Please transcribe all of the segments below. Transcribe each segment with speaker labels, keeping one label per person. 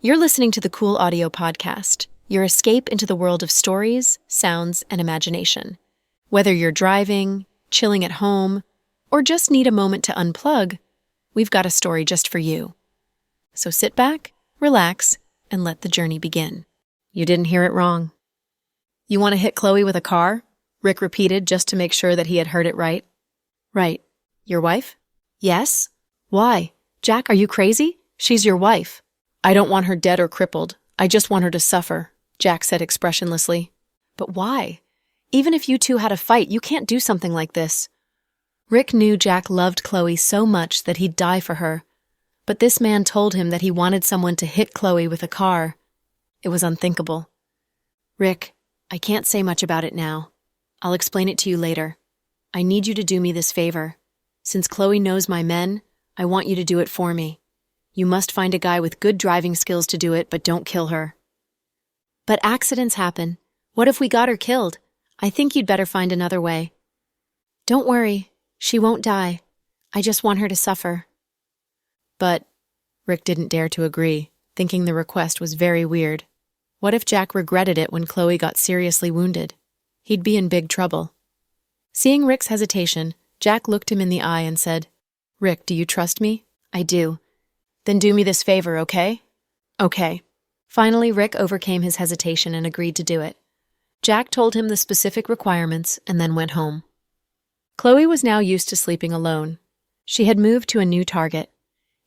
Speaker 1: You're listening to the Cool Audio Podcast, your escape into the world of stories, sounds, and imagination. Whether you're driving, chilling at home, or just need a moment to unplug, we've got a story just for you. So sit back, relax, and let the journey begin. You didn't hear it wrong. You want to hit Chloe with a car? Rick repeated just to make sure that he had heard it right. Right. Your wife? Yes. Why? Jack, are you crazy? She's your wife. I don't want her dead or crippled. I just want her to suffer, Jack said expressionlessly. But why? Even if you two had a fight, you can't do something like this. Rick knew Jack loved Chloe so much that he'd die for her. But this man told him that he wanted someone to hit Chloe with a car. It was unthinkable. Rick, I can't say much about it now. I'll explain it to you later. I need you to do me this favor. Since Chloe knows my men, I want you to do it for me. You must find a guy with good driving skills to do it, but don't kill her. But accidents happen. What if we got her killed? I think you'd better find another way. Don't worry, she won't die. I just want her to suffer. But Rick didn't dare to agree, thinking the request was very weird. What if Jack regretted it when Chloe got seriously wounded? He'd be in big trouble. Seeing Rick's hesitation, Jack looked him in the eye and said, Rick, do you trust me? I do. Then do me this favor, okay? Okay. Finally, Rick overcame his hesitation and agreed to do it. Jack told him the specific requirements and then went home. Chloe was now used to sleeping alone. She had moved to a new target.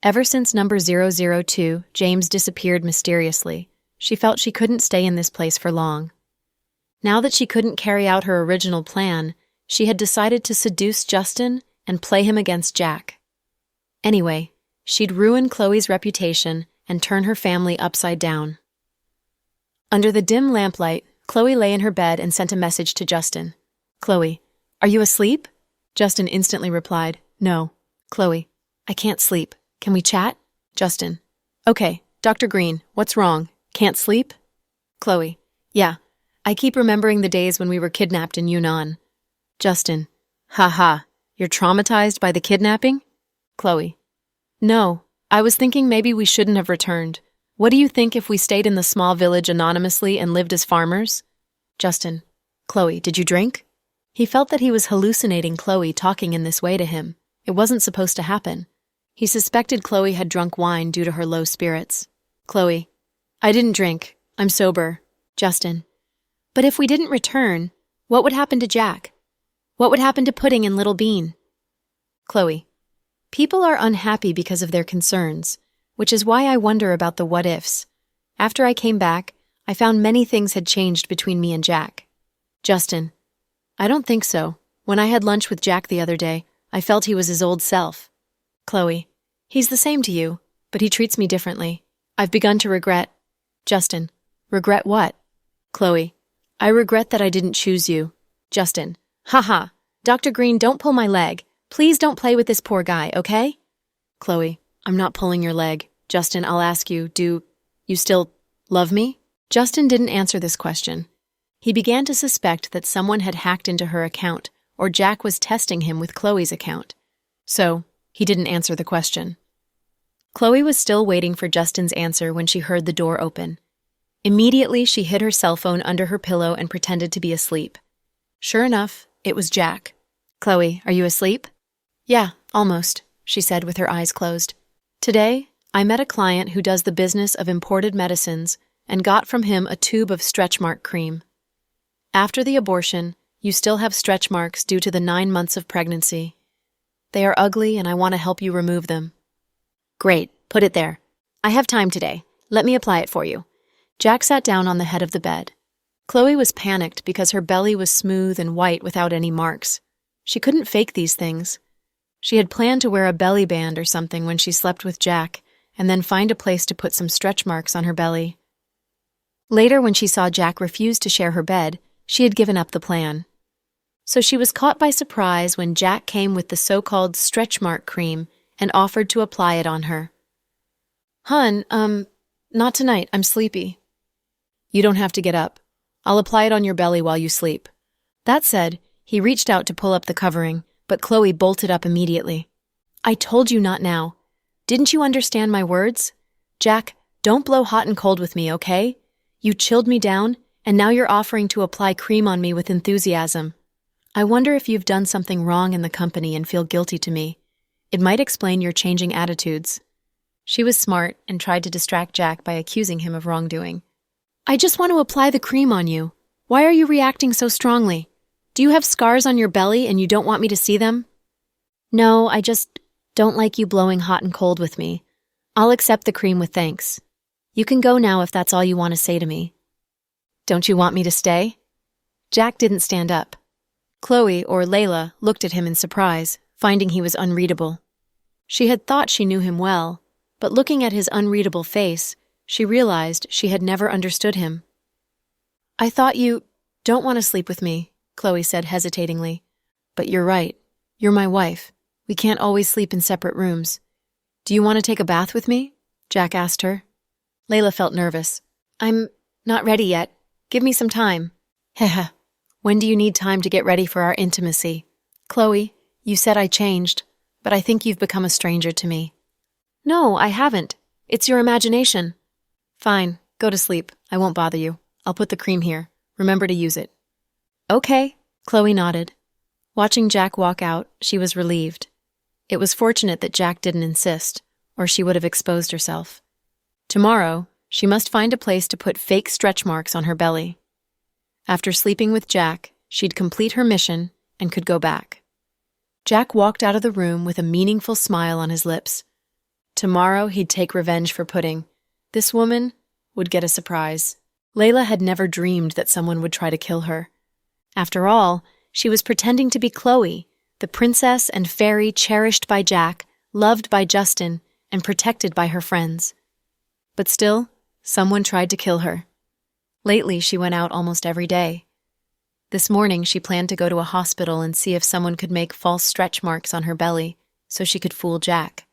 Speaker 1: Ever since number 002, James disappeared mysteriously, she felt she couldn't stay in this place for long. Now that she couldn't carry out her original plan, she had decided to seduce Justin and play him against Jack. Anyway, she'd ruin Chloe's reputation and turn her family upside down. Under the dim lamplight, Chloe lay in her bed and sent a message to Justin. Chloe, are you asleep? Justin instantly replied, No. Chloe, I can't sleep. Can we chat? Justin, Okay, Dr. Green, what's wrong? Can't sleep? Chloe, Yeah, I keep remembering the days when we were kidnapped in Yunnan. Justin, Haha, you're traumatized by the kidnapping? Chloe, No, I was thinking maybe we shouldn't have returned. What do you think if we stayed in the small village anonymously and lived as farmers? Justin, Chloe, did you drink? He felt that he was hallucinating Chloe talking in this way to him. It wasn't supposed to happen. He suspected Chloe had drunk wine due to her low spirits. Chloe, I didn't drink. I'm sober. Justin, but if we didn't return, what would happen to Jack? What would happen to Pudding and Little Bean? Chloe, people are unhappy because of their concerns, which is why I wonder about the what-ifs. After I came back, I found many things had changed between me and Jack. Justin, I don't think so. When I had lunch with Jack the other day, I felt he was his old self. Chloe, he's the same to you, but he treats me differently. I've begun to regret. Justin, regret what? Chloe, I regret that I didn't choose you. Justin, Haha, Dr. Green, don't pull my leg. Please don't play with this poor guy, okay? Chloe, I'm not pulling your leg. Justin, I'll ask you, do you still love me? Justin didn't answer this question. He began to suspect that someone had hacked into her account, or Jack was testing him with Chloe's account. So, he didn't answer the question. Chloe was still waiting for Justin's answer when she heard the door open. Immediately, she hid her cell phone under her pillow and pretended to be asleep. Sure enough, it was Jack. Chloe, are you asleep? Yeah, almost, she said with her eyes closed. Today, I met a client who does the business of imported medicines and got from him a tube of stretch mark cream. After the abortion, you still have stretch marks due to the 9 months of pregnancy. They are ugly and I want to help you remove them. Great, put it there. I have time today. Let me apply it for you. Jack sat down on the head of the bed. Chloe was panicked because her belly was smooth and white without any marks. She couldn't fake these things. She had planned to wear a belly band or something when she slept with Jack, and then find a place to put some stretch marks on her belly. Later, when she saw Jack refuse to share her bed, she had given up the plan. So she was caught by surprise when Jack came with the so-called stretch mark cream and offered to apply it on her. Hun, not tonight, I'm sleepy. You don't have to get up. I'll apply it on your belly while you sleep. That said, he reached out to pull up the covering, but Chloe bolted up immediately. I told you not now. Didn't you understand my words? Jack, Don't blow hot and cold with me, okay? You chilled me down, and now you're offering to apply cream on me with enthusiasm. I wonder if you've done something wrong in the company and feel guilty to me. It might explain your changing attitudes. She was smart and tried to distract Jack by accusing him of wrongdoing. I just want to apply the cream on you. Why are you reacting so strongly? Do you have scars on your belly and you don't want me to see them? No, I just don't like you blowing hot and cold with me. I'll accept the cream with thanks. You can go now if that's all you want to say to me. Don't you want me to stay? Jack didn't stand up. Chloe, or Layla, looked at him in surprise, finding he was unreadable. She had thought she knew him well, but looking at his unreadable face, she realized she had never understood him. I thought you don't want to sleep with me, Chloe said hesitatingly. But you're right. You're my wife. We can't always sleep in separate rooms. Do you want to take a bath with me? Jack asked her. Layla felt nervous. I'm not ready yet. Give me some time. Heh. When do you need time to get ready for our intimacy? Chloe, you said I changed, but I think you've become a stranger to me. No, I haven't. It's your imagination. Fine, go to sleep. I won't bother you. I'll put the cream here. Remember to use it. Okay, Chloe nodded. Watching Jack walk out, she was relieved. It was fortunate that Jack didn't insist, or she would have exposed herself. Tomorrow, she must find a place to put fake stretch marks on her belly. After sleeping with Jack, she'd complete her mission and could go back. Jack walked out of the room with a meaningful smile on his lips. Tomorrow he'd take revenge for Pudding. This woman would get a surprise. Layla had never dreamed that someone would try to kill her. After all, she was pretending to be Chloe, the princess and fairy cherished by Jack, loved by Justin, and protected by her friends. But still, someone tried to kill her. Lately, she went out almost every day. This morning, she planned to go to a hospital and see if someone could make false stretch marks on her belly so she could fool Jack.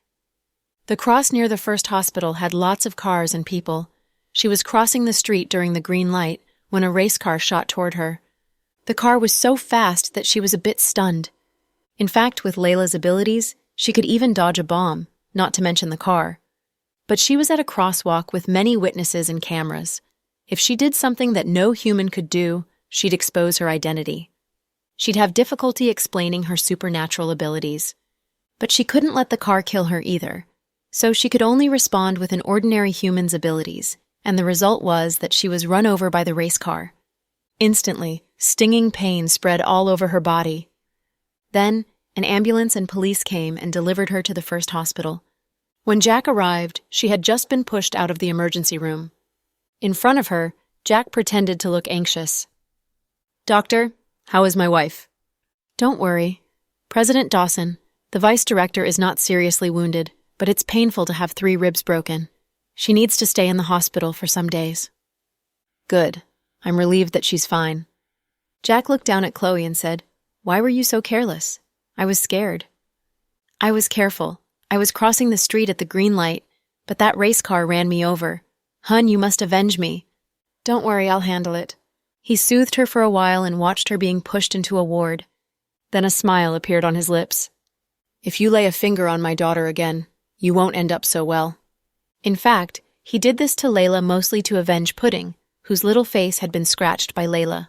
Speaker 1: The cross near the first hospital had lots of cars and people. She was crossing the street during the green light when a race car shot toward her. The car was so fast that she was a bit stunned. In fact, with Layla's abilities, she could even dodge a bomb, not to mention the car. But she was at a crosswalk with many witnesses and cameras. If she did something that no human could do, she'd expose her identity. She'd have difficulty explaining her supernatural abilities. But she couldn't let the car kill her either. So she could only respond with an ordinary human's abilities, and the result was that she was run over by the race car. Instantly, stinging pain spread all over her body. Then, an ambulance and police came and delivered her to the first hospital. When Jack arrived, she had just been pushed out of the emergency room. In front of her, Jack pretended to look anxious. Doctor, how is my wife? Don't worry. President Dawson, the vice director is not seriously wounded, but it's painful to have 3 ribs broken. She needs to stay in the hospital for some days. Good. I'm relieved that she's fine. Jack looked down at Chloe and said, Why were you so careless? I was scared. I was careful. I was crossing the street at the green light, but that race car ran me over. Hun, you must avenge me. Don't worry, I'll handle it. He soothed her for a while and watched her being pushed into a ward. Then a smile appeared on his lips. If you lay a finger on my daughter again, you won't end up so well. In fact, he did this to Layla mostly to avenge Pudding, whose little face had been scratched by Layla.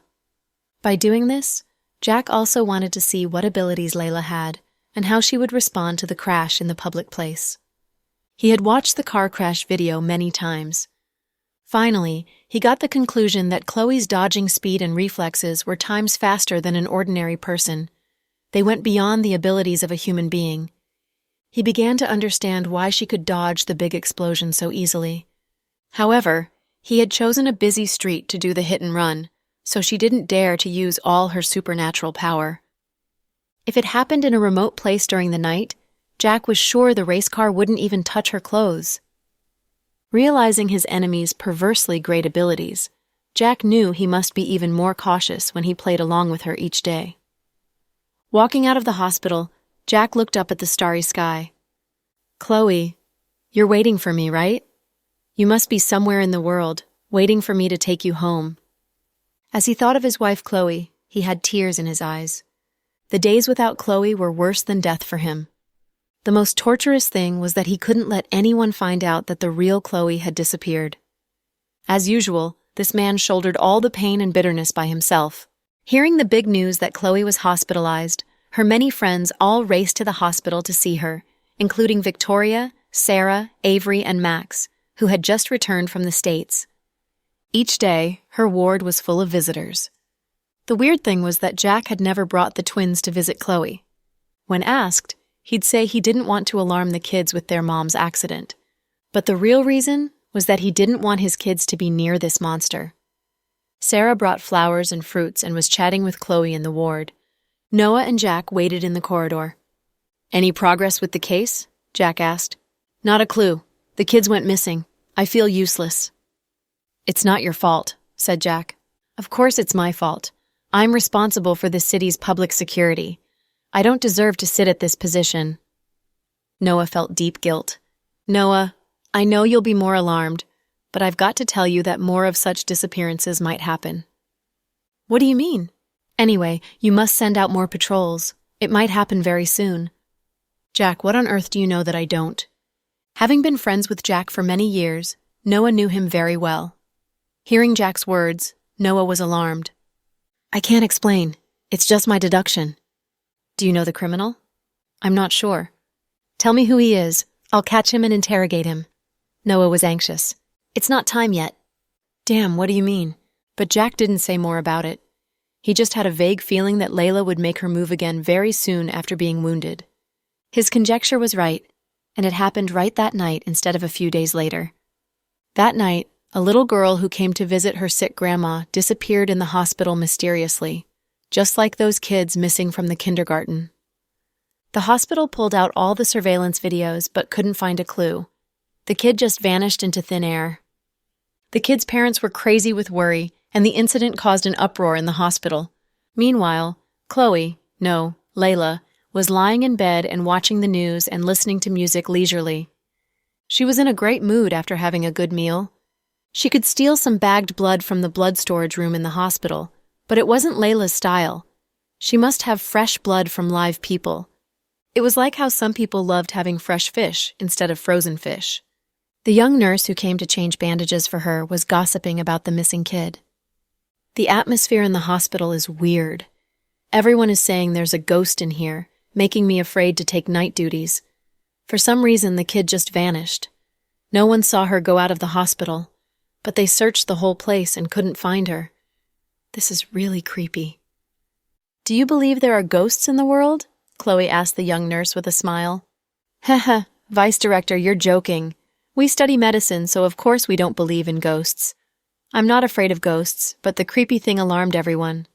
Speaker 1: By doing this, Jack also wanted to see what abilities Layla had and how she would respond to the crash in the public place. He had watched the car crash video many times. Finally, he got the conclusion that Chloe's dodging speed and reflexes were times faster than an ordinary person. They went beyond the abilities of a human being. He began to understand why she could dodge the big explosion so easily. However, he had chosen a busy street to do the hit and run, so she didn't dare to use all her supernatural power. If it happened in a remote place during the night, Jack was sure the race car wouldn't even touch her clothes. Realizing his enemy's perversely great abilities, Jack knew he must be even more cautious when he played along with her each day. Walking out of the hospital, Jack looked up at the starry sky. Chloe, you're waiting for me, right? You must be somewhere in the world, waiting for me to take you home. As he thought of his wife Chloe, he had tears in his eyes. The days without Chloe were worse than death for him. The most torturous thing was that he couldn't let anyone find out that the real Chloe had disappeared. As usual, this man shouldered all the pain and bitterness by himself. Hearing the big news that Chloe was hospitalized, her many friends all raced to the hospital to see her, including Victoria, Sarah, Avery, and Max, who had just returned from the States. Each day, her ward was full of visitors. The weird thing was that Jack had never brought the twins to visit Chloe. When asked, he'd say he didn't want to alarm the kids with their mom's accident. But the real reason was that he didn't want his kids to be near this monster. Sarah brought flowers and fruits and was chatting with Chloe in the ward. Noah and Jack waited in the corridor. "Any progress with the case?" Jack asked. "Not a clue. The kids went missing. I feel useless." "It's not your fault," said Jack. "Of course it's my fault. I'm responsible for the city's public security. I don't deserve to sit at this position." Noah felt deep guilt. "Noah, I know you'll be more alarmed, but I've got to tell you that more of such disappearances might happen." "What do you mean?" "Anyway, you must send out more patrols. It might happen very soon." "Jack, what on earth do you know that I don't?" Having been friends with Jack for many years, Noah knew him very well. Hearing Jack's words, Noah was alarmed. "I can't explain. It's just my deduction." "Do you know the criminal?" "I'm not sure." "Tell me who he is. I'll catch him and interrogate him." Noah was anxious. "It's not time yet." "Damn, what do you mean?" But Jack didn't say more about it. He just had a vague feeling that Layla would make her move again very soon after being wounded. His conjecture was right, and it happened right that night instead of a few days later. That night, a little girl who came to visit her sick grandma disappeared in the hospital mysteriously, just like those kids missing from the kindergarten. The hospital pulled out all the surveillance videos but couldn't find a clue. The kid just vanished into thin air. The kid's parents were crazy with worry, and the incident caused an uproar in the hospital. Meanwhile, Layla, was lying in bed and watching the news and listening to music leisurely. She was in a great mood after having a good meal. She could steal some bagged blood from the blood storage room in the hospital, but it wasn't Layla's style. She must have fresh blood from live people. It was like how some people loved having fresh fish instead of frozen fish. The young nurse who came to change bandages for her was gossiping about the missing kid. "The atmosphere in the hospital is weird. Everyone is saying there's a ghost in here, making me afraid to take night duties. For some reason, the kid just vanished. No one saw her go out of the hospital, but they searched the whole place and couldn't find her. This is really creepy." "Do you believe there are ghosts in the world?" Chloe asked the young nurse with a smile. "Haha, Vice Director, you're joking. We study medicine, so of course we don't believe in ghosts. I'm not afraid of ghosts, but the creepy thing alarmed everyone."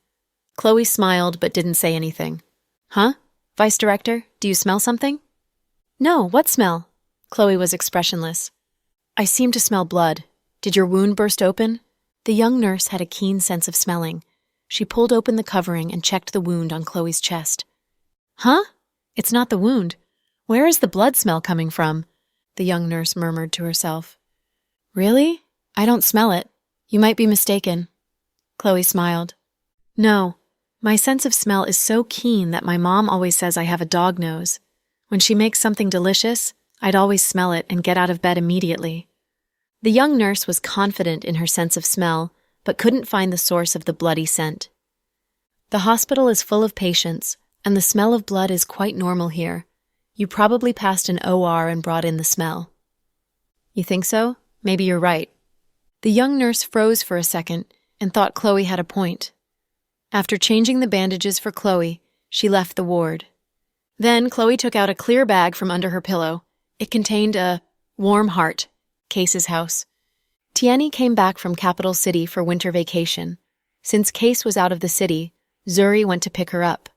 Speaker 1: Chloe smiled but didn't say anything. "Huh? Vice Director, do you smell something?" "No, what smell?" Chloe was expressionless. "I seem to smell blood. Did your wound burst open?" The young nurse had a keen sense of smelling. She pulled open the covering and checked the wound on Chloe's chest. "Huh? It's not the wound. Where is the blood smell coming from?" the young nurse murmured to herself. "Really? I don't smell it. You might be mistaken." Chloe smiled. "No, my sense of smell is so keen that my mom always says I have a dog nose. When she makes something delicious, I'd always smell it and get out of bed immediately." The young nurse was confident in her sense of smell, but couldn't find the source of the bloody scent. "The hospital is full of patients, and the smell of blood is quite normal here. You probably passed an OR and brought in the smell." "You think so? Maybe you're right." The young nurse froze for a second and thought Chloe had a point. After changing the bandages for Chloe, she left the ward. Then Chloe took out a clear bag from under her pillow. It contained a warm heart, Case's house. Tiani came back from Capital City for winter vacation. Since Case was out of the city, Zuri went to pick her up.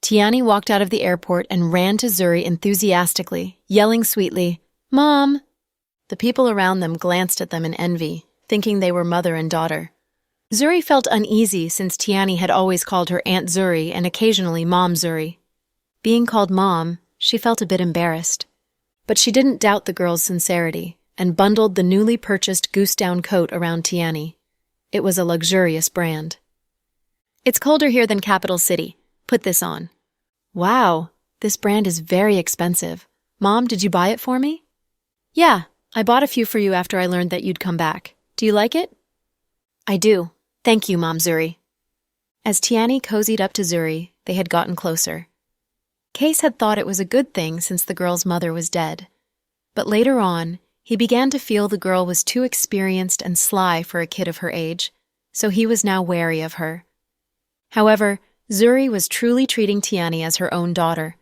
Speaker 1: Tiani walked out of the airport and ran to Zuri enthusiastically, yelling sweetly, "Mom!" The people around them glanced at them in envy, thinking they were mother and daughter. Zuri felt uneasy since Tiani had always called her Aunt Zuri and occasionally Mom Zuri. Being called Mom, she felt a bit embarrassed. But she didn't doubt the girl's sincerity and bundled the newly purchased goose-down coat around Tiani. It was a luxurious brand. "It's colder here than Capital City. Put this on." "Wow, This brand is very expensive. Mom, did you buy it for me? Yeah, I bought a few for you after I learned that you'd come back. Do you like it? I do. Thank you, Mom Zuri. As Tiani cozied up to Zuri, they had gotten closer. Case had thought it was a good thing since the girl's mother was dead. But later on, he began to feel the girl was too experienced and sly for a kid of her age, so he was now wary of her. However, Zuri was truly treating Tiani as her own daughter.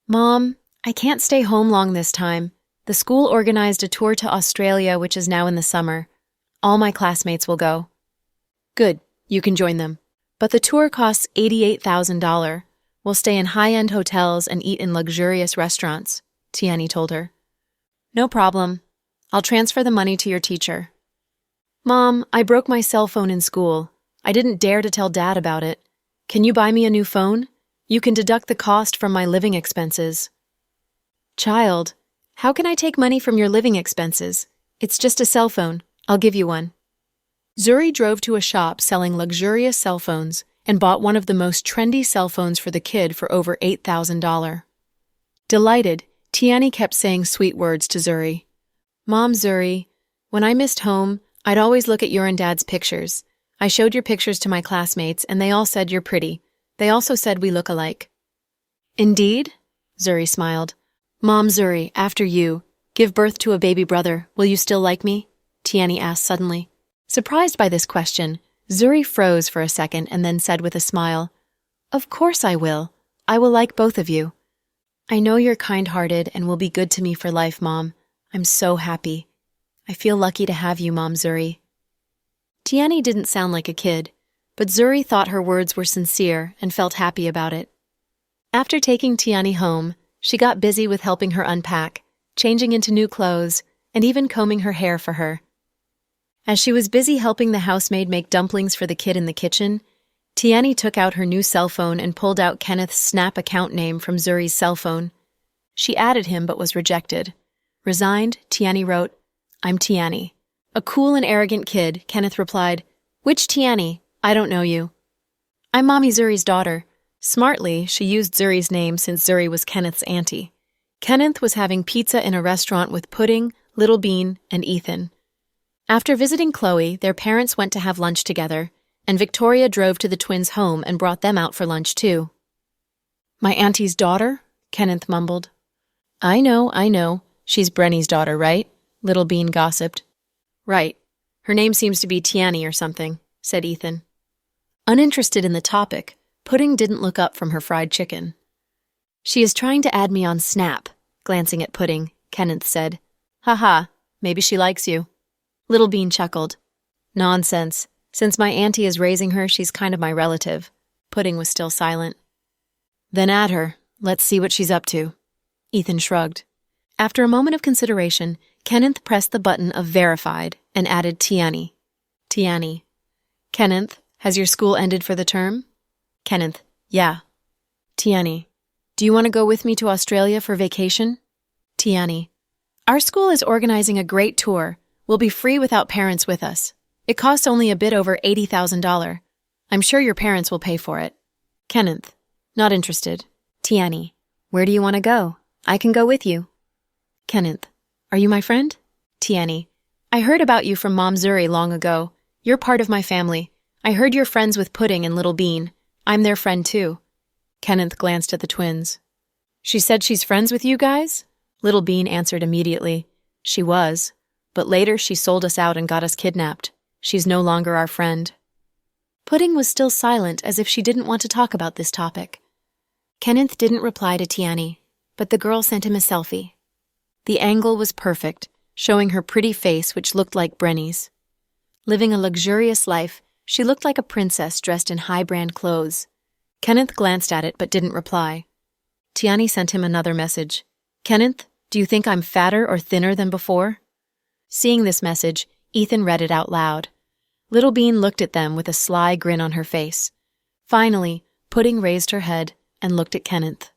Speaker 1: Mom, I can't stay home long this time. The school organized a tour to Australia, which is now in the summer. All my classmates will go. Good, you can join them. But the tour costs $88,000. We'll stay in high-end hotels and eat in luxurious restaurants, Tiani told her. No problem. I'll transfer the money to your teacher. Mom, I broke my cell phone in school. I didn't dare to tell Dad about it. Can you buy me a new phone? You can deduct the cost from my living expenses. Child, how can I take money from your living expenses? It's just a cell phone. I'll give you one. Zuri drove to a shop selling luxurious cell phones and bought one of the most trendy cell phones for the kid for over $8,000. Delighted, Tiani kept saying sweet words to Zuri. Mom, Zuri, when I missed home, I'd always look at your and Dad's pictures. I showed your pictures to my classmates, and they all said you're pretty. They also said we look alike. Indeed? Zuri smiled. Mom, Zuri, after you. Give birth to a baby brother. Will you still like me? Tiani asked suddenly. Surprised by this question, Zuri froze for a second and then said with a smile, Of course I will. I will like both of you. I know you're kind-hearted and will be good to me for life, Mom. I'm so happy. I feel lucky to have you, Mom Zuri. Tiani didn't sound like a kid, but Zuri thought her words were sincere and felt happy about it. After taking Tiani home, she got busy with helping her unpack, changing into new clothes, and even combing her hair for her. As she was busy helping the housemaid make dumplings for the kid in the kitchen, Tiani took out her new cell phone and pulled out Kenneth's Snap account name from Zuri's cell phone. She added him but was rejected. Resigned, Tiani wrote, I'm Tiani. A cool and arrogant kid, Kenneth replied, Which Tiani? I don't know you. I'm Mommy Zuri's daughter. Smartly, she used Zuri's name since Zuri was Kenneth's auntie. Kenneth was having pizza in a restaurant with Pudding, Little Bean, and Ethan. After visiting Chloe, their parents went to have lunch together, and Victoria drove to the twins' home and brought them out for lunch too. My auntie's daughter? Kenneth mumbled. I know. She's Brenny's daughter, right? Little Bean gossiped. Right. Her name seems to be Tiani or something, said Ethan. Uninterested in the topic, Pudding didn't look up from her fried chicken. She is trying to add me on Snap, glancing at Pudding, Kenneth said. Ha, maybe she likes you. Little Bean chuckled. Nonsense. Since my auntie is raising her, she's kind of my relative. Pudding was still silent. Then add her. Let's see what she's up to. Ethan shrugged. After a moment of consideration, Kenneth pressed the button of Verified and added Tiani. Tiani. Kenneth, has your school ended for the term? Kenneth. Yeah. Tiani. Do you want to go with me to Australia for vacation? Tiani. Our school is organizing a great tour. We'll be free without parents with us. It costs only a bit over $80,000. I'm sure your parents will pay for it. Kenneth. Not interested. Tiani. Where do you want to go? I can go with you. Kenneth. Are you my friend? Tiani. I heard about you from Mom Zuri long ago. You're part of my family. I heard you're friends with Pudding and Little Bean. I'm their friend too. Kenneth glanced at the twins. She said she's friends with you guys? Little Bean answered immediately. She was. But later she sold us out and got us kidnapped. She's no longer our friend. Pudding was still silent as if she didn't want to talk about this topic. Kenneth didn't reply to Tiani, but the girl sent him a selfie. The angle was perfect, showing her pretty face which looked like Brenny's. Living a luxurious life, she looked like a princess dressed in high-brand clothes. Kenneth glanced at it but didn't reply. Tiani sent him another message. Kenneth, do you think I'm fatter or thinner than before? Seeing this message, Ethan read it out loud. Little Bean looked at them with a sly grin on her face. Finally, Pudding raised her head and looked at Kenneth.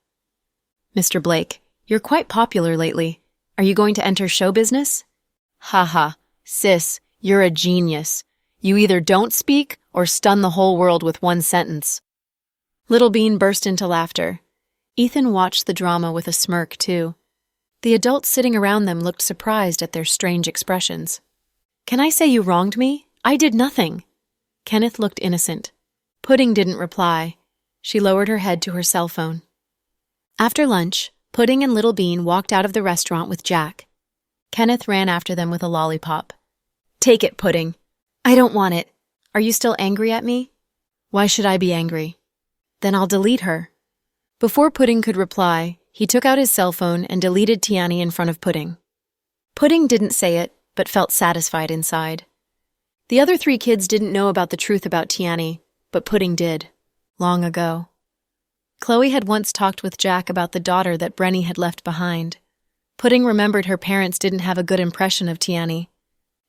Speaker 1: Mr. Blake, you're quite popular lately. Are you going to enter show business? Ha, sis, you're a genius. You either don't speak or stun the whole world with one sentence. Little Bean burst into laughter. Ethan watched the drama with a smirk, too. The adults sitting around them looked surprised at their strange expressions. "Can I say you wronged me? I did nothing." Kenneth looked innocent. Pudding didn't reply. She lowered her head to her cell phone. After lunch, Pudding and Little Bean walked out of the restaurant with Jack. Kenneth ran after them with a lollipop. "Take it, Pudding." "I don't want it. Are you still angry at me?" "Why should I be angry?" "Then I'll delete her." Before Pudding could reply, he took out his cell phone and deleted Tiani in front of Pudding. Pudding didn't say it, but felt satisfied inside. The other 3 kids didn't know about the truth about Tiani, but Pudding did, long ago. Chloe had once talked with Jack about the daughter that Brenny had left behind. Pudding remembered her parents didn't have a good impression of Tiani.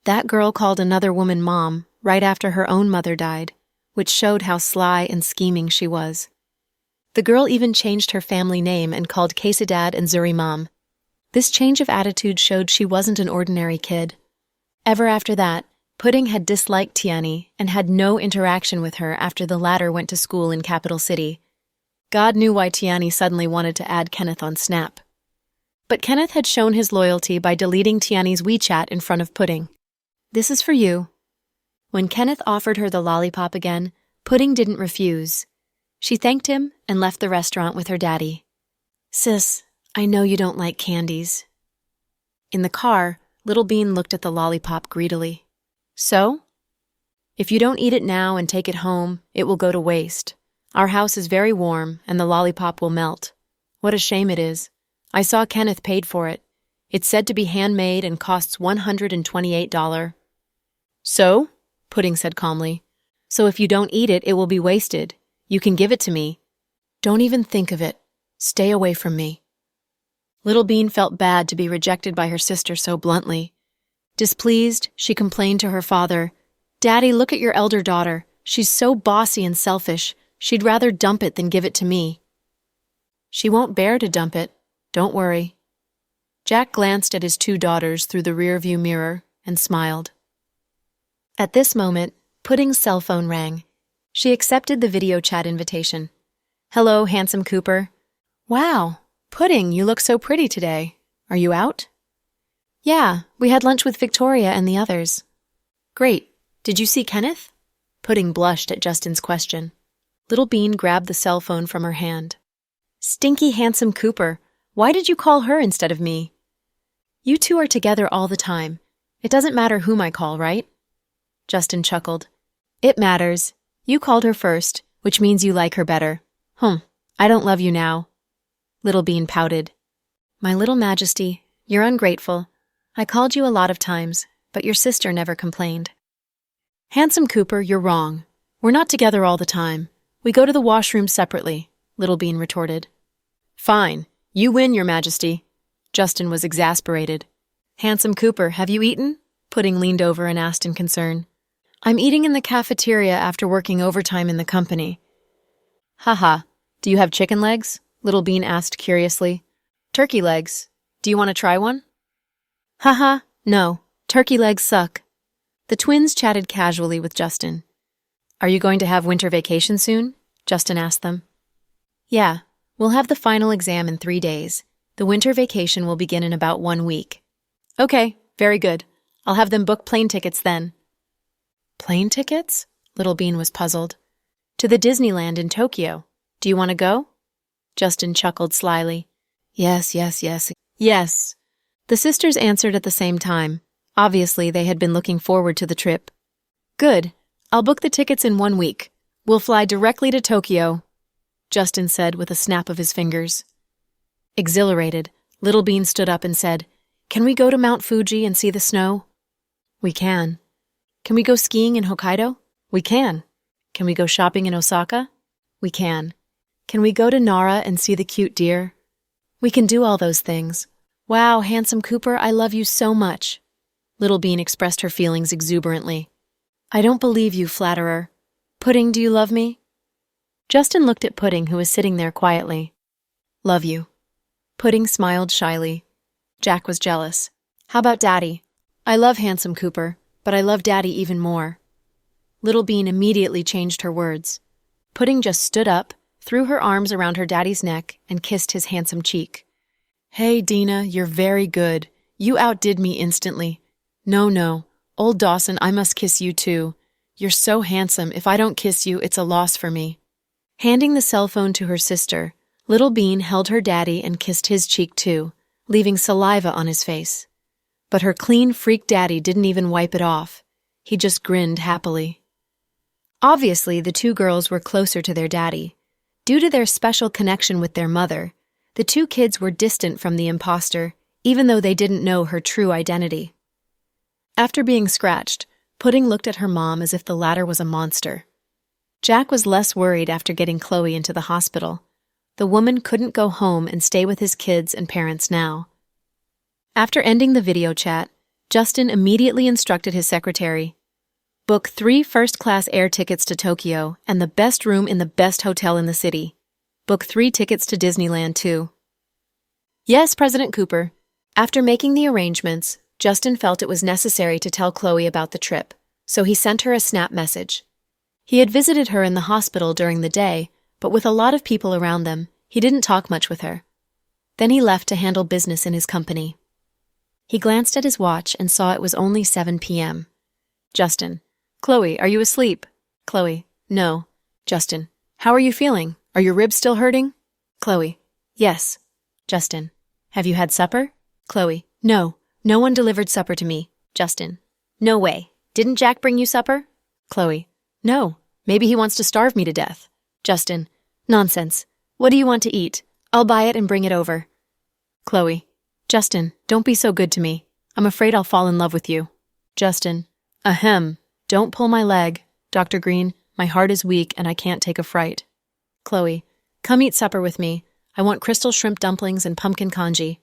Speaker 1: That girl called another woman Mom right after her own mother died, which showed how sly and scheming she was. The girl even changed her family name and called Quesadad and Zuri Mom. This change of attitude showed she wasn't an ordinary kid. Ever after that, Pudding had disliked Tiani and had no interaction with her after the latter went to school in Capital City. God knew why Tiani suddenly wanted to add Kenneth on Snap. But Kenneth had shown his loyalty by deleting Tiani's WeChat in front of Pudding. "This is for you." When Kenneth offered her the lollipop again, Pudding didn't refuse. She thanked him and left the restaurant with her daddy. "Sis, I know you don't like candies." In the car, Little Bean looked at the lollipop greedily. "So? If you don't eat it now and take it home, it will go to waste. Our house is very warm, and the lollipop will melt. What a shame it is. I saw Kenneth paid for it. It's said to be handmade and costs $128. "So?" Pudding said calmly. "So if you don't eat it, it will be wasted. You can give it to me." "Don't even think of it. Stay away from me." Little Bean felt bad to be rejected by her sister so bluntly. Displeased, she complained to her father, "Daddy, look at your elder daughter. She's so bossy and selfish. She'd rather dump it than give it to me." "She won't bear to dump it. Don't worry." Jack glanced at his 2 daughters through the rearview mirror and smiled. At this moment, Pudding's cell phone rang. She accepted the video chat invitation. "Hello, handsome Cooper." "Wow, Pudding, you look so pretty today. Are you out?" "Yeah, we had lunch with Victoria and the others." "Great. Did you see Kenneth?" Pudding blushed at Justin's question. Little Bean grabbed the cell phone from her hand. "Stinky handsome Cooper, why did you call her instead of me?" "You 2 are together all the time. It doesn't matter whom I call, right?" Justin chuckled. "It matters. You called her first, which means you like her better." I don't love you now." Little Bean pouted. "My little Majesty, you're ungrateful. I called you a lot of times, but your sister never complained." "Handsome Cooper, you're wrong. We're not together all the time. We go to the washroom separately," Little Bean retorted. "Fine. You win, Your Majesty." Justin was exasperated. "Handsome Cooper, have you eaten?" Pudding leaned over and asked in concern. "I'm eating in the cafeteria after working overtime in the company." "Haha. Do you have chicken legs?" Little Bean asked curiously. "Turkey legs. Do you want to try one?" "Haha, no. Turkey legs suck." The twins chatted casually with Justin. "Are you going to have winter vacation soon?" Justin asked them. "Yeah, we'll have the final exam in 3 days. The winter vacation will begin in about 1 week." "Okay, very good. I'll have them book plane tickets then." "Plane tickets?" Little Bean was puzzled. "To the Disneyland in Tokyo. Do you want to go?" Justin chuckled slyly. Yes. Yes. The sisters answered at the same time. Obviously, they had been looking forward to the trip. "Good. I'll book the tickets in 1 week. We'll fly directly to Tokyo," Justin said with a snap of his fingers. Exhilarated, Little Bean stood up and said, "Can we go to Mount Fuji and see the snow?" "We can." "Can we go skiing in Hokkaido?" "We can." "Can we go shopping in Osaka?" "We can." "Can we go to Nara and see the cute deer?" "We can do all those things." "Wow, handsome Cooper, I love you so much." Little Bean expressed her feelings exuberantly. "I don't believe you, flatterer. Pudding, do you love me?" Justin looked at Pudding, who was sitting there quietly. "Love you." Pudding smiled shyly. Jack was jealous. "How about Daddy?" "I love handsome Cooper, but I love Daddy even more." Little Bean immediately changed her words. Pudding just stood up, threw her arms around her daddy's neck, and kissed his handsome cheek. "Hey, Dina, you're very good. You outdid me instantly. No, old Dawson, I must kiss you too. You're so handsome. If I don't kiss you, it's a loss for me." Handing the cell phone to her sister, Little Bean held her daddy and kissed his cheek too, leaving saliva on his face. But her clean freak daddy didn't even wipe it off. He just grinned happily. Obviously, the two girls were closer to their daddy. Due to their special connection with their mother, the two kids were distant from the imposter, even though they didn't know her true identity. After being scratched, Pudding looked at her mom as if the latter was a monster. Jack was less worried after getting Chloe into the hospital. The woman couldn't go home and stay with his kids and parents now. After ending the video chat, Justin immediately instructed his secretary, "Book 3 first-class air tickets to Tokyo and the best room in the best hotel in the city. Book 3 tickets to Disneyland, too." "Yes, President Cooper." After making the arrangements, Justin felt it was necessary to tell Chloe about the trip, so he sent her a snap message. He had visited her in the hospital during the day, but with a lot of people around them, he didn't talk much with her. Then he left to handle business in his company. He glanced at his watch and saw it was only 7 p.m. Justin: "Chloe, are you asleep?" Chloe: "No." Justin: "How are you feeling? Are your ribs still hurting?" Chloe: "Yes." Justin: "Have you had supper?" Chloe: "No. No one delivered supper to me." Justin: "No way. Didn't Jack bring you supper?" Chloe: "No. Maybe he wants to starve me to death." Justin: "Nonsense. What do you want to eat? I'll buy it and bring it over." Chloe: "Justin, don't be so good to me. I'm afraid I'll fall in love with you." Justin: "Ahem. Don't pull my leg. Dr. Green, my heart is weak and I can't take a fright." Chloe: "Come eat supper with me. I want crystal shrimp dumplings and pumpkin congee."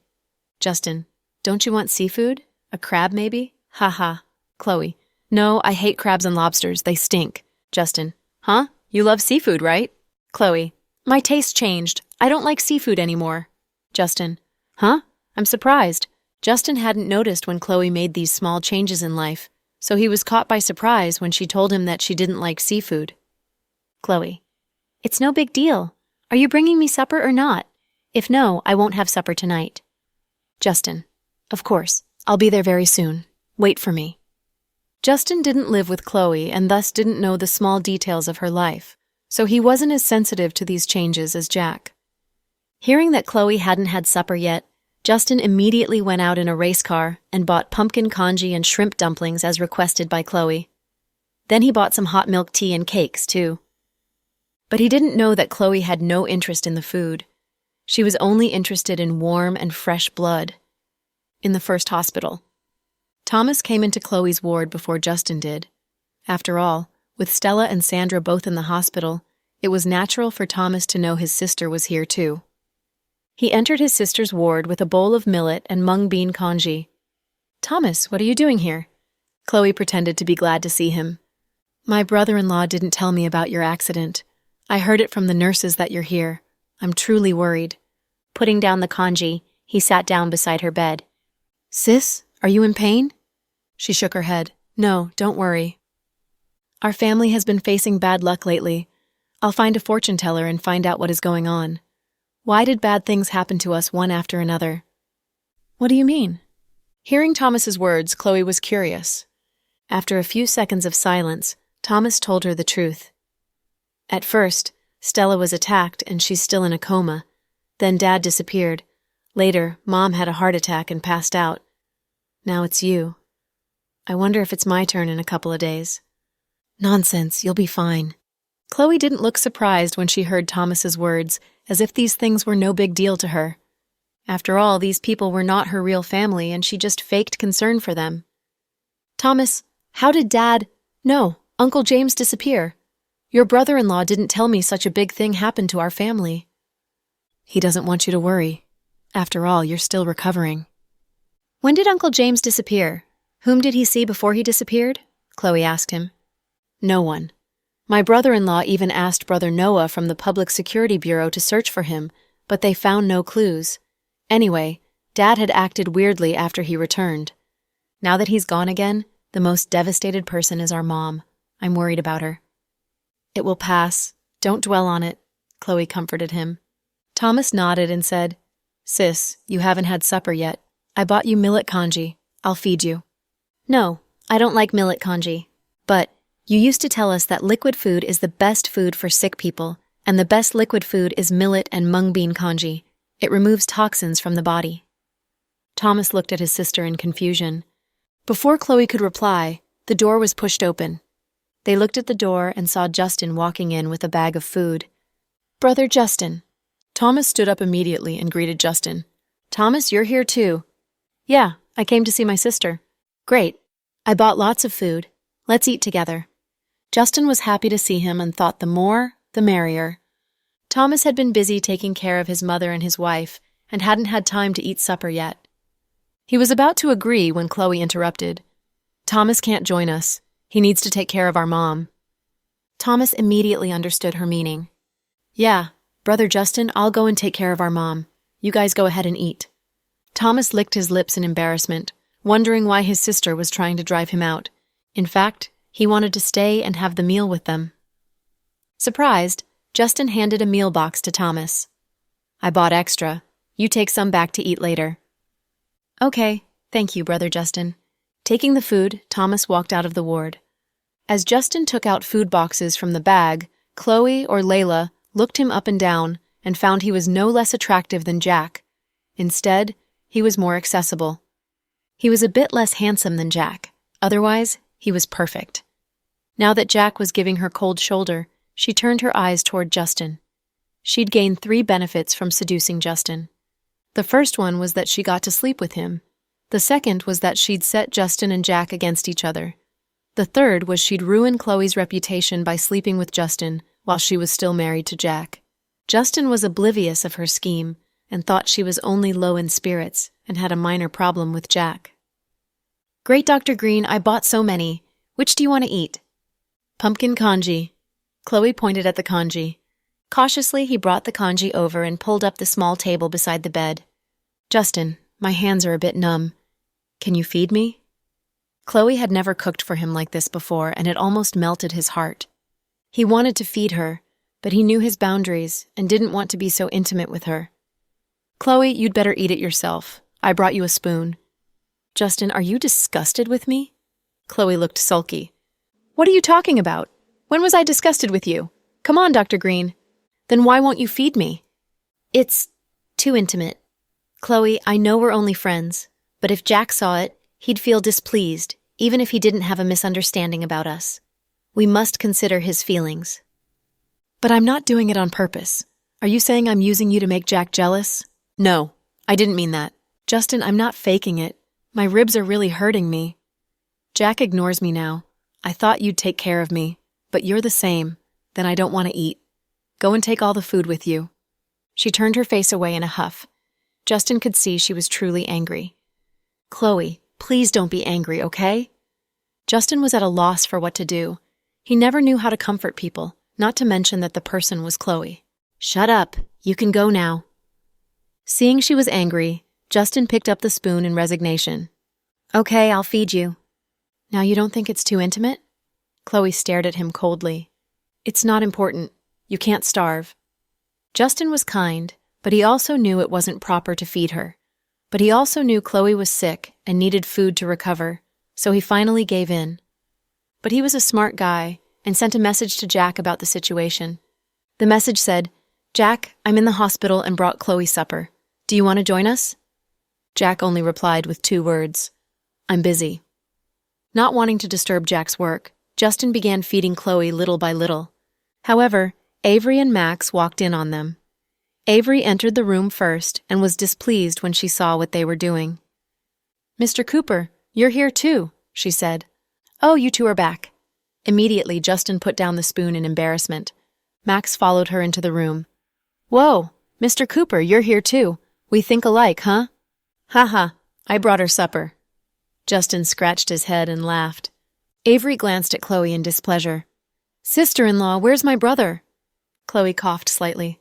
Speaker 1: Justin: "Don't you want seafood? A crab, maybe? Ha. Chloe: "No, I hate crabs and lobsters. They stink." Justin: "Huh? You love seafood, right?" Chloe: "My taste changed. I don't like seafood anymore." Justin: "Huh? I'm surprised." Justin hadn't noticed when Chloe made these small changes in life, so he was caught by surprise when she told him that she didn't like seafood. Chloe: "It's no big deal. Are you bringing me supper or not? If no, I won't have supper tonight." Justin: "Of course. I'll be there very soon. Wait for me." Justin didn't live with Chloe and thus didn't know the small details of her life, so he wasn't as sensitive to these changes as Jack. Hearing that Chloe hadn't had supper yet, Justin immediately went out in a race car and bought pumpkin congee and shrimp dumplings as requested by Chloe. Then he bought some hot milk tea and cakes, too. But he didn't know that Chloe had no interest in the food. She was only interested in warm and fresh blood. In the first hospital, Thomas came into Chloe's ward before Justin did. After all, with Stella and Sandra both in the hospital, it was natural for Thomas to know his sister was here too. He entered his sister's ward with a bowl of millet and mung bean congee. "Thomas, what are you doing here?" Chloe pretended to be glad to see him. "My brother-in-law didn't tell me about your accident. I heard it from the nurses that you're here. I'm truly worried." Putting down the congee, he sat down beside her bed. "Sis, are you in pain?" She shook her head. "No, don't worry. Our family has been facing bad luck lately. I'll find a fortune teller and find out what is going on. Why did bad things happen to us one after another?" "What do you mean?" Hearing Thomas's words, Chloe was curious. After a few seconds of silence, Thomas told her the truth. At first, Stella was attacked and she's still in a coma. Then Dad disappeared. Later, Mom had a heart attack and passed out. Now it's you. I wonder if it's my turn in a couple of days. "Nonsense, you'll be fine." Chloe didn't look surprised when she heard Thomas's words, as if these things were no big deal to her. After all, these people were not her real family, and she just faked concern for them. "Thomas, how did Uncle James disappear? Your brother-in-law didn't tell me such a big thing happened to our family." "He doesn't want you to worry. After all, you're still recovering." "When did Uncle James disappear? Whom did he see before he disappeared?" Chloe asked him. "No one. My brother-in-law even asked Brother Noah from the Public Security Bureau to search for him, but they found no clues. Anyway, Dad had acted weirdly after he returned. Now that he's gone again, the most devastated person is our mom. I'm worried about her." "It will pass. Don't dwell on it. Chloe comforted him. Thomas nodded and said, "Sis, you haven't had supper yet. I bought you millet congee. I'll feed you." "No, I don't like millet congee. But you used to tell us that liquid food is the best food for sick people, and the best liquid food is millet and mung bean congee. It removes toxins from the body." Thomas looked at his sister in confusion. Before Chloe could reply, the door was pushed open. They looked at the door and saw Justin walking in with a bag of food. "Brother Justin." Thomas stood up immediately and greeted Justin. "Thomas, you're here too." "Yeah, I came to see my sister." "Great. I bought lots of food. Let's eat together." Justin was happy to see him and thought the more, the merrier. Thomas had been busy taking care of his mother and his wife and hadn't had time to eat supper yet. He was about to agree when Chloe interrupted. "Thomas can't join us. He needs to take care of our mom." Thomas immediately understood her meaning. "Yeah, Brother Justin, I'll go and take care of our mom. You guys go ahead and eat." Thomas licked his lips in embarrassment, wondering why his sister was trying to drive him out. In fact, he wanted to stay and have the meal with them. Surprised, Justin handed a meal box to Thomas. "I bought extra. You take some back to eat later." "Okay, thank you, Brother Justin." Taking the food, Thomas walked out of the ward. As Justin took out food boxes from the bag, Chloe or Layla looked him up and down and found he was no less attractive than Jack. Instead, he was more accessible. He was a bit less handsome than Jack. Otherwise, he was perfect. Now that Jack was giving her cold shoulder, she turned her eyes toward Justin. She'd gained 3 benefits from seducing Justin. The first one was that she got to sleep with him. The second was that she'd set Justin and Jack against each other. The third was she'd ruin Chloe's reputation by sleeping with Justin while she was still married to Jack. Justin was oblivious of her scheme and thought she was only low in spirits and had a minor problem with Jack. "Great, Dr. Green, I bought so many. Which do you want to eat?" "Pumpkin congee." Chloe pointed at the congee. Cautiously, he brought the congee over and pulled up the small table beside the bed. "Justin, my hands are a bit numb. Can you feed me?" Chloe had never cooked for him like this before, and it almost melted his heart. He wanted to feed her, but he knew his boundaries and didn't want to be so intimate with her. "Chloe, you'd better eat it yourself. I brought you a spoon." "Justin, are you disgusted with me?" Chloe looked sulky. "What are you talking about? When was I disgusted with you? Come on, Dr. Green. Then why won't you feed me?" "It's too intimate. Chloe, I know we're only friends, but if Jack saw it, he'd feel displeased, even if he didn't have a misunderstanding about us. We must consider his feelings." "But I'm not doing it on purpose. Are you saying I'm using you to make Jack jealous?" "No, I didn't mean that." "Justin, I'm not faking it. My ribs are really hurting me. Jack ignores me now. I thought you'd take care of me, but you're the same. Then I don't want to eat. Go and take all the food with you." She turned her face away in a huff. Justin could see she was truly angry. "Chloe, please don't be angry, okay?" Justin was at a loss for what to do. He never knew how to comfort people, not to mention that the person was Chloe. "Shut up. You can go now." Seeing she was angry, Justin picked up the spoon in resignation. "Okay, I'll feed you." "Now you don't think it's too intimate?" Chloe stared at him coldly. "It's not important. You can't starve." Justin was kind, but he also knew it wasn't proper to feed her. But he also knew Chloe was sick and needed food to recover, so he finally gave in. But he was a smart guy and sent a message to Jack about the situation. The message said, "Jack, I'm in the hospital and brought Chloe supper. Do you want to join us?" Jack only replied with 2 words, "I'm busy." Not wanting to disturb Jack's work, Justin began feeding Chloe little by little. However, Avery and Max walked in on them. Avery entered the room first and was displeased when she saw what they were doing. "Mr. Cooper, you're here too," she said. "Oh, you two are back." Immediately, Justin put down the spoon in embarrassment. Max followed her into the room. "Whoa, Mr. Cooper, you're here too. We think alike, huh?" "Ha, I brought her supper." Justin scratched his head and laughed. Avery glanced at Chloe in displeasure. "Sister-in-law, where's my brother?" Chloe coughed slightly.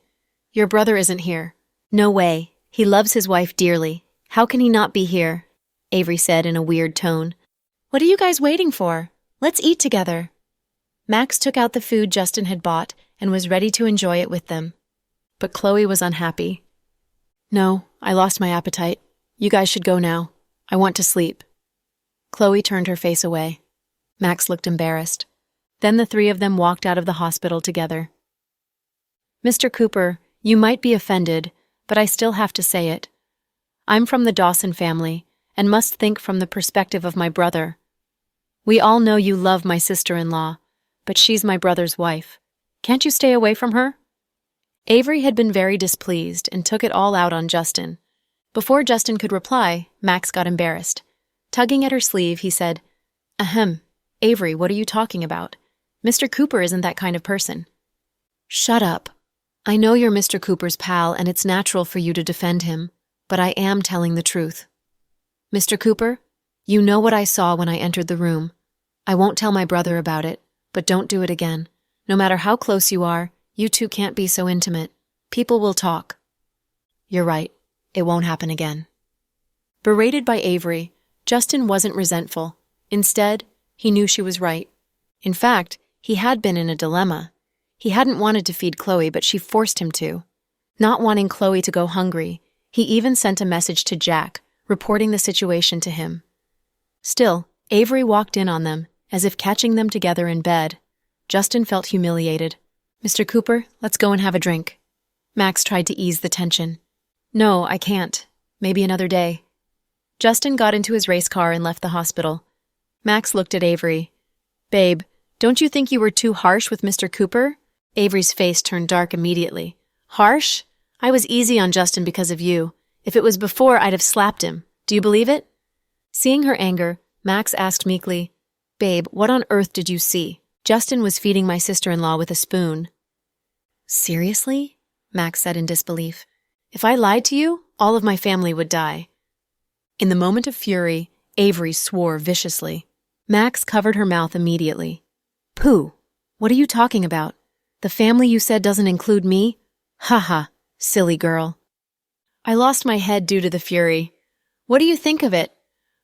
Speaker 1: "Your brother isn't here." "No way. He loves his wife dearly. How can he not be here?" Avery said in a weird tone. "What are you guys waiting for? Let's eat together." Max took out the food Justin had bought and was ready to enjoy it with them. But Chloe was unhappy. "No, I lost my appetite. You guys should go now. I want to sleep." Chloe turned her face away. Max looked embarrassed. Then the three of them walked out of the hospital together. "Mr. Cooper, you might be offended, but I still have to say it. I'm from the Dawson family and must think from the perspective of my brother. We all know you love my sister-in-law, but she's my brother's wife. Can't you stay away from her?" Avery had been very displeased and took it all out on Justin. Before Justin could reply, Max got embarrassed. Tugging at her sleeve, he said, "Ahem, Avery, what are you talking about? Mr. Cooper isn't that kind of person." "Shut up. I know you're Mr. Cooper's pal and it's natural for you to defend him, but I am telling the truth. Mr. Cooper, you know what I saw when I entered the room. I won't tell my brother about it, but don't do it again. No matter how close you are, you two can't be so intimate. People will talk." "You're right. It won't happen again." Berated by Avery, Justin wasn't resentful. Instead, he knew she was right. In fact, he had been in a dilemma. He hadn't wanted to feed Chloe, but she forced him to. Not wanting Chloe to go hungry, he even sent a message to Jack, reporting the situation to him. Still, Avery walked in on them, as if catching them together in bed. Justin felt humiliated. "Mr. Cooper, let's go and have a drink." Max tried to ease the tension. "No, I can't. Maybe another day." Justin got into his race car and left the hospital. Max looked at Avery. "Babe, don't you think you were too harsh with Mr. Cooper?" Avery's face turned dark immediately. "Harsh? I was easy on Justin because of you. If it was before, I'd have slapped him. Do you believe it?" Seeing her anger, Max asked meekly, "Babe, what on earth did you see?" "Justin was feeding my sister-in-law with a spoon." "Seriously?" Max said in disbelief. "If I lied to you, all of my family would die." In the moment of fury, Avery swore viciously. Max covered her mouth immediately. "Pooh! What are you talking about? The family you said doesn't include me? Ha ha, silly girl." "I lost my head due to the fury. What do you think of it?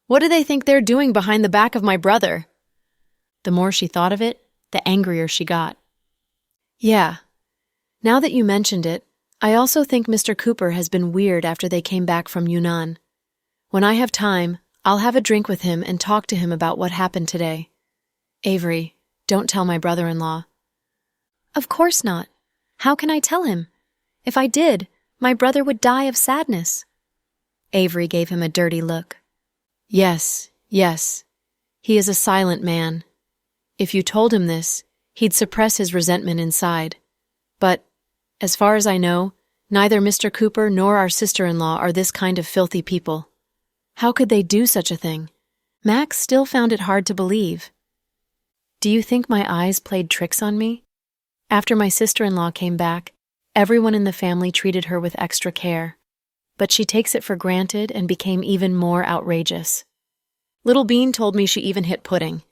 Speaker 1: What do they think they're doing behind the back of my brother?" The more she thought of it, the angrier she got. "Yeah. Now that you mentioned it, I also think Mr. Cooper has been weird after they came back from Yunnan. When I have time, I'll have a drink with him and talk to him about what happened today. Avery, don't tell my brother-in-law." "Of course not. How can I tell him? If I did, my brother would die of sadness." Avery gave him a dirty look. Yes. He is a silent man. If you told him this, he'd suppress his resentment inside. But, as far as I know, neither Mr. Cooper nor our sister-in-law are this kind of filthy people. How could they do such a thing? Max still found it hard to believe. "Do you think my eyes played tricks on me? After my sister-in-law came back, everyone in the family treated her with extra care. But she takes it for granted and became even more outrageous. Little Bean told me she even hit Pudding.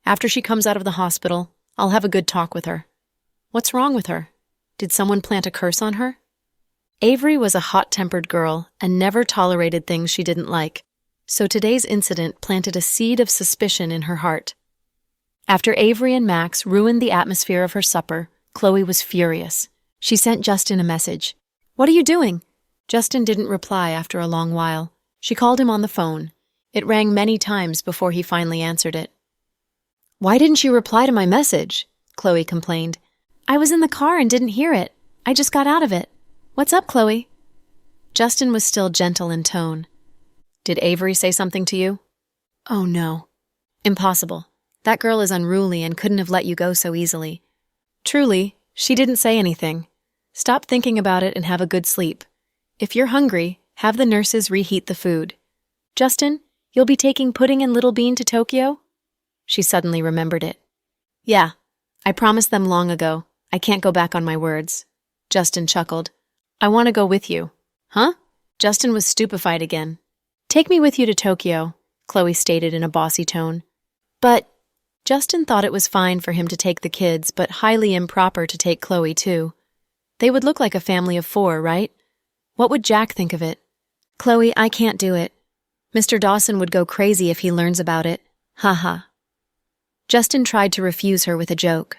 Speaker 1: After she comes out of the hospital, I'll have a good talk with her. What's wrong with her? Did someone plant a curse on her?" Avery was a hot-tempered girl and never tolerated things she didn't like, so today's incident planted a seed of suspicion in her heart. After Avery and Max ruined the atmosphere of her supper, Chloe was furious. She sent Justin a message. "What are you doing?" Justin didn't reply after a long while. She called him on the phone. It rang many times before he finally answered it. "Why didn't you reply to my message?" Chloe complained. "I was in the car and didn't hear it. I just got out of it. What's up, Chloe?" Justin was still gentle in tone. "Did Avery say something to you?" "Oh, no. Impossible. That girl is unruly and couldn't have let you go so easily." "Truly, she didn't say anything. Stop thinking about it and have a good sleep. If you're hungry, have the nurses reheat the food. Justin, you'll be taking Pudding and Little Bean to Tokyo?" She suddenly remembered it. "Yeah, I promised them long ago. I can't go back on my words." Justin chuckled. "I want to go with you." "Huh?" Justin was stupefied again. "Take me with you to Tokyo," Chloe stated in a bossy tone. "But..." Justin thought it was fine for him to take the kids, but highly improper to take Chloe too. They would look like a family of 4, right? What would Jack think of it? "Chloe, I can't do it. Mr. Dawson would go crazy if he learns about it. Ha ha." Justin tried to refuse her with a joke.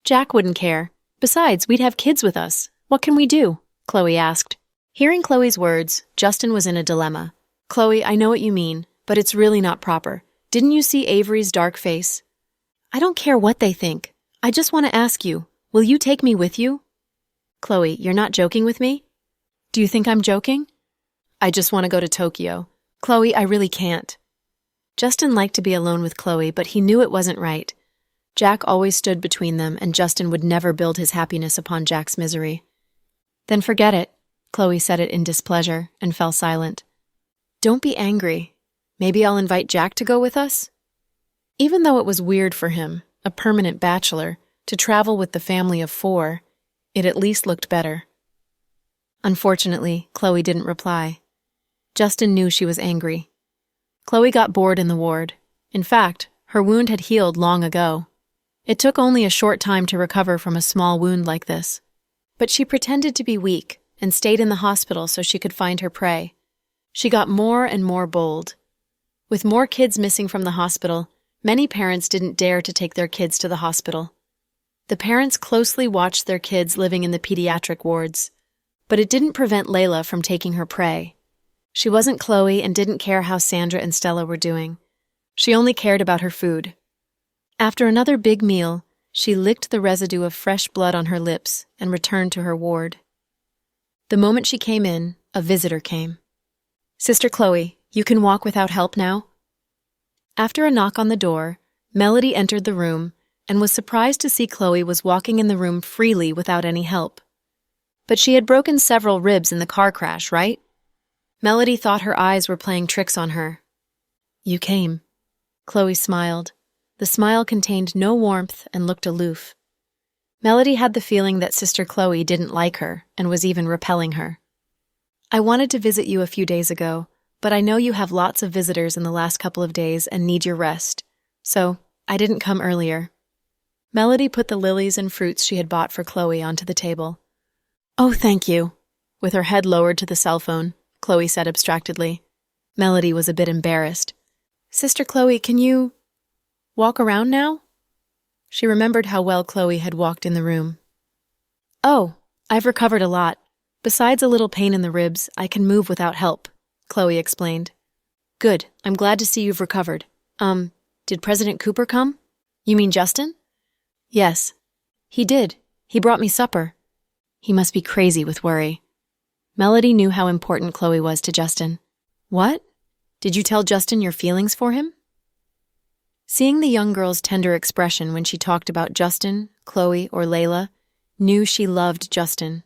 Speaker 1: "Jack wouldn't care. Besides, we'd have kids with us. What can we do? Chloe asked. Hearing Chloe's words, Justin was in a dilemma. Chloe, I know what you mean, but it's really not proper. Didn't you see Avery's dark face? I don't care what they think. I just want to ask you, will you take me with you? Chloe, you're not joking with me? Do you think I'm joking? I just want to go to Tokyo. Chloe, I really can't. Justin liked to be alone with Chloe, but he knew it wasn't right. Jack always stood between them, and Justin would never build his happiness upon Jack's misery. Then forget it. Chloe said it in displeasure and fell silent. Don't be angry. Maybe I'll invite Jack to go with us? Even though it was weird for him, a permanent bachelor, to travel with the family of 4, it at least looked better. Unfortunately, Chloe didn't reply. Justin knew she was angry. Chloe got bored in the ward. In fact, her wound had healed long ago. It took only a short time to recover from a small wound like this. But she pretended to be weak and stayed in the hospital so she could find her prey. She got more and more bold. With more kids missing from the hospital, many parents didn't dare to take their kids to the hospital. The parents closely watched their kids living in the pediatric wards, but it didn't prevent Layla from taking her prey. She wasn't Chloe and didn't care how Sandra and Stella were doing. She only cared about her food. After another big meal, she licked the residue of fresh blood on her lips and returned to her ward. The moment she came in, a visitor came. Sister Chloe, you can walk without help now? After a knock on the door, Melody entered the room and was surprised to see Chloe was walking in the room freely without any help. But she had broken several ribs in the car crash, right? Melody thought her eyes were playing tricks on her. You came. Chloe smiled. The smile contained no warmth and looked aloof. Melody had the feeling that Sister Chloe didn't like her and was even repelling her. I wanted to visit you a few days ago, but I know you have lots of visitors in the last couple of days and need your rest, so I didn't come earlier. Melody put the lilies and fruits she had bought for Chloe onto the table. Oh, thank you. With her head lowered to the cell phone, Chloe said abstractedly. Melody was a bit embarrassed. Sister Chloe, can you walk around now? She remembered how well Chloe had walked in the room. Oh, I've recovered a lot. Besides a little pain in the ribs, I can move without help, Chloe explained. Good, I'm glad to see you've recovered. Did President Cooper come? You mean Justin? Yes. He did. He brought me supper. He must be crazy with worry. Melody knew how important Chloe was to Justin. What? Did you tell Justin your feelings for him? Seeing the young girl's tender expression when she talked about Justin, Chloe, or Layla, knew she loved Justin.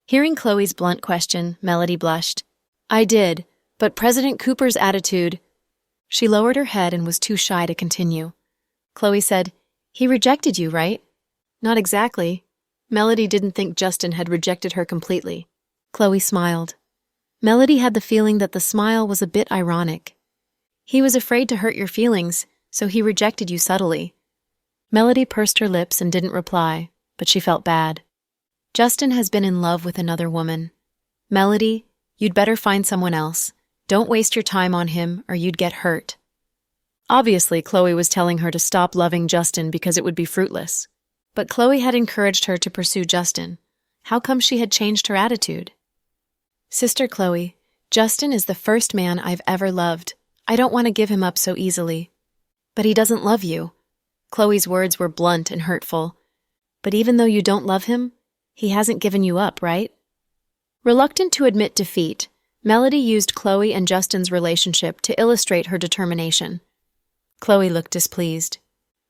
Speaker 1: Hearing Chloe's blunt question, Melody blushed. I did, but President Cooper's attitude... She lowered her head and was too shy to continue. Chloe said, He rejected you, right? Not exactly. Melody didn't think Justin had rejected her completely. Chloe smiled. Melody had the feeling that the smile was a bit ironic. He was afraid to hurt your feelings, so he rejected you subtly. Melody pursed her lips and didn't reply, but she felt bad. Justin has been in love with another woman. Melody, you'd better find someone else. Don't waste your time on him or you'd get hurt. Obviously, Chloe was telling her to stop loving Justin because it would be fruitless. But Chloe had encouraged her to pursue Justin. How come she had changed her attitude? Sister Chloe, Justin is the first man I've ever loved. I don't want to give him up so easily. But he doesn't love you. Chloe's words were blunt and hurtful. But even though you don't love him, he hasn't given you up, right? Reluctant to admit defeat, Melody used Chloe and Justin's relationship to illustrate her determination. Chloe looked displeased.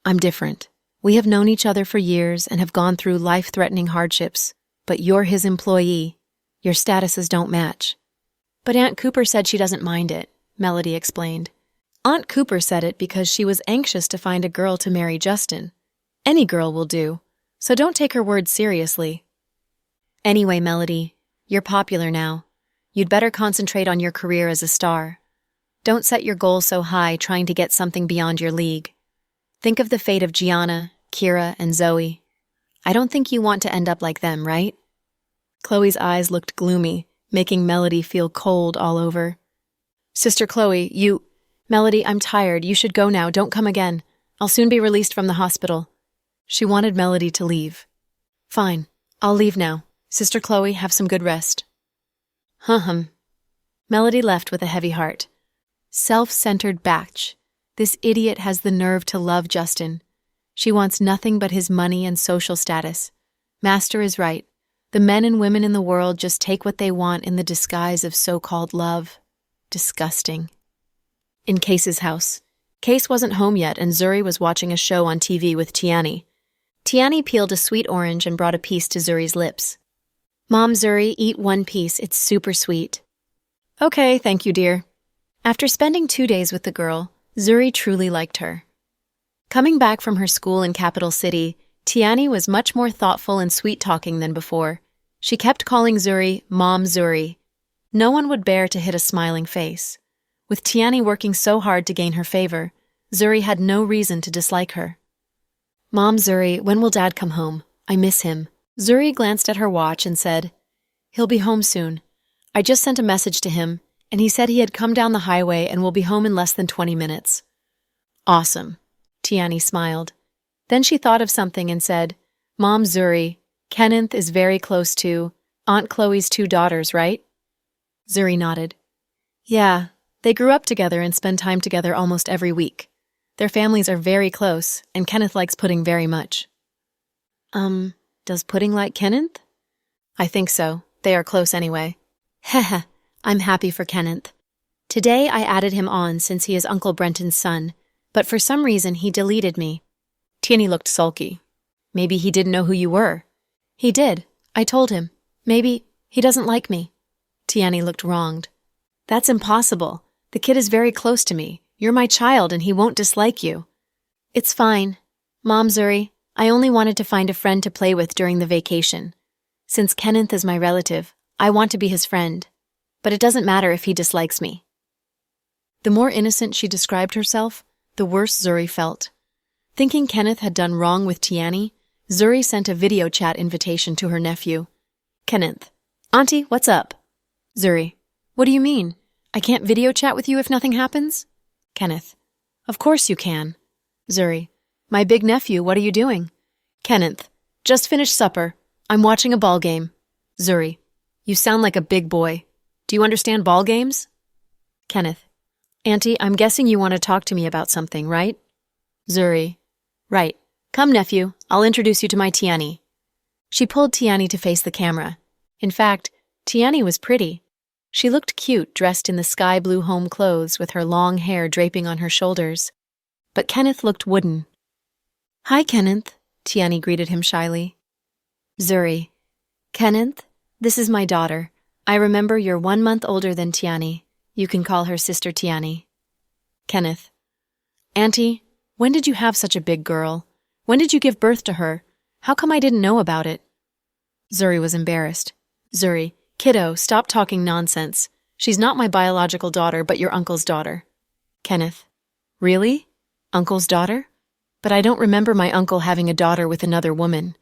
Speaker 1: I'm different. We have known each other for years and have gone through life-threatening hardships, but you're his employee. Your statuses don't match. But Aunt Cooper said she doesn't mind it, Melody explained. Aunt Cooper said it because she was anxious to find a girl to marry Justin. Any girl will do, so don't take her words seriously. Anyway, Melody, you're popular now. You'd better concentrate on your career as a star. Don't set your goals so high trying to get something beyond your league. Think of the fate of Gianna, Kira, and Zoe. I don't think you want to end up like them, right? Chloe's eyes looked gloomy, making Melody feel cold all over. Sister Chloe, Melody, I'm tired. You should go now. Don't come again. I'll soon be released from the hospital. She wanted Melody to leave. Fine. I'll leave now. Sister Chloe, have some good rest. Hum. Melody left with a heavy heart. Self-centered batch. This idiot has the nerve to love Justin. She wants nothing but his money and social status. Master is right. The men and women in the world just take what they want in the disguise of so-called love. Disgusting. In Case's house. Case wasn't home yet, and Zuri was watching a show on TV with Tiani. Tiani peeled a sweet orange and brought a piece to Zuri's lips. Mom, Zuri, eat one piece. It's super sweet. Okay, thank you, dear. After spending 2 days with the girl, Zuri truly liked her. Coming back from her school in Capital City, Tiani was much more thoughtful and sweet-talking than before. She kept calling Zuri Mom Zuri. No one would bear to hit a smiling face. With Tiani working so hard to gain her favor, Zuri had no reason to dislike her. Mom Zuri, when will Dad come home? I miss him. Zuri glanced at her watch and said, He'll be home soon. I just sent a message to him, and he said he had come down the highway and will be home in less than 20 minutes. Awesome. Tiani smiled. Then she thought of something and said, Mom Zuri, Kenneth is very close to Aunt Chloe's 2 daughters, right? Zuri nodded. Yeah, they grew up together and spend time together almost every week. Their families are very close, and Kenneth likes pudding very much. Does pudding like Kenneth? I think so. They are close anyway. Heh, I'm happy for Kenneth. Today I added him on since he is Uncle Brenton's son, but for some reason he deleted me. Tiani looked sulky. Maybe he didn't know who you were. He did. I told him. Maybe he doesn't like me. Tiani looked wronged. That's impossible. The kid is very close to me. You're my child and he won't dislike you. It's fine. Mom Zuri, I only wanted to find a friend to play with during the vacation. Since Kenneth is my relative, I want to be his friend. But it doesn't matter if he dislikes me. The more innocent she described herself, the worse Zuri felt. Thinking Kenneth had done wrong with Tiani, Zuri sent a video chat invitation to her nephew. Kenneth. Auntie, what's up? Zuri. What do you mean? I can't video chat with you if nothing happens? Kenneth. Of course you can. Zuri. My big nephew, what are you doing? Kenneth. Just finished supper. I'm watching a ball game. Zuri. You sound like a big boy. Do you understand ball games? Kenneth. Auntie, I'm guessing you want to talk to me about something, right? Zuri. Right. Come, nephew. I'll introduce you to my Tiani. She pulled Tiani to face the camera. In fact, Tiani was pretty. She looked cute dressed in the sky blue home clothes with her long hair draping on her shoulders. But Kenneth looked wooden. Hi, Kenneth, Tiani greeted him shyly. Zuri. Kenneth, this is my daughter. I remember you're 1 month older than Tiani. You can call her Sister Tiani. Kenneth. Auntie, when did you have such a big girl? When did you give birth to her? How come I didn't know about it? Zuri was embarrassed. Zuri. Kiddo, stop talking nonsense. She's not my biological daughter, but your uncle's daughter. Kenneth. Really? Uncle's daughter? But I don't remember my uncle having a daughter with another woman.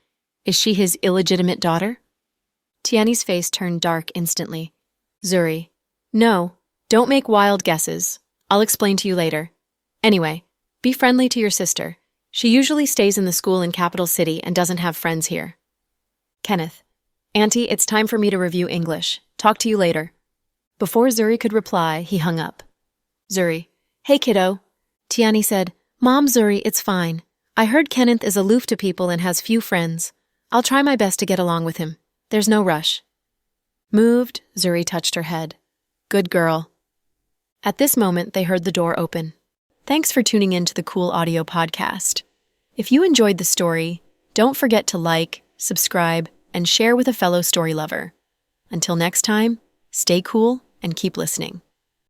Speaker 1: Is she his illegitimate daughter? Tiani's face turned dark instantly. Zuri. No, don't make wild guesses. I'll explain to you later. Anyway, be friendly to your sister. She usually stays in the school in Capital City and doesn't have friends here. Kenneth. Auntie, it's time for me to review English. Talk to you later. Before Zuri could reply, he hung up. Zuri. Hey, kiddo. Tiani said, Mom, Zuri, it's fine. I heard Kenneth is aloof to people and has few friends. I'll try my best to get along with him. There's no rush. Moved, Zuri touched her head. Good girl. At this moment, they heard the door open. Thanks for tuning in to the Cool Audio Podcast. If you enjoyed the story, don't forget to like, subscribe, and share with a fellow story lover. Until next time, stay cool and keep listening.